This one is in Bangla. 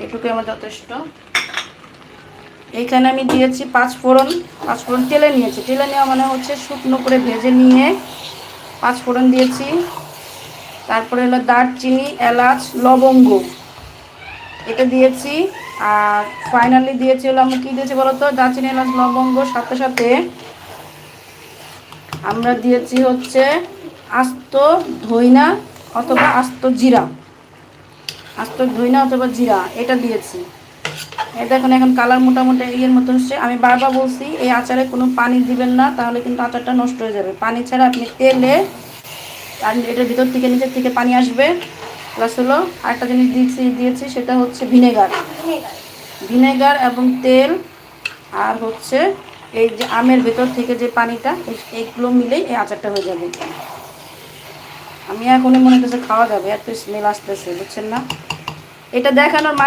এটুকু আমার যথেষ্ট। এইখানে আমি দিয়েছি পাঁচফোড়ন। পাঁচফোড়ন তেলে নিয়েছি, তেলে নেওয়া মানে হচ্ছে শুকনো করে ভেজে নিয়ে পাঁচফোড়ন দিয়েছি। তারপরে হলো দারচিনি, এলাচ, লবঙ্গ এটা দিয়েছি। আর ফাইনালি দিয়েছি হলো, আমরা কী দিয়েছি বলো তো, দারচিনি, এলাচ, লবঙ্গ সাথে সাথে আমরা দিয়েছি হচ্ছে আস্ত ধইনা অথবা আস্ত জিরা, আস্ত ধইনা অথবা জিরা এটা দিয়েছি। এই দেখুন এখন কালার মোটামুটি ইয়ের মতো হচ্ছে। আমি বারবার বলছি এই আচারে কোনো পানি দিবেন না, তাহলে কিন্তু আচারটা নষ্ট হয়ে যাবে। পানি ছাড়া আপনি তেলে, আর এটার ভিতর থেকে নিচের থেকে পানি আসবে। প্লাস হলো আরেকটা জিনিস দিয়েছি সেটা হচ্ছে ভিনেগার। ভিনেগার এবং তেল আর হচ্ছে এই যে আমের ভেতর থেকে যে পানিটা, এইগুলো মিলেই এই আচারটা হয়ে যাবে। আমি এখনই মনে হচ্ছে খাওয়া যাবে, এত স্মেল আসতেছে, বুঝছেন না? এটা দেখানোর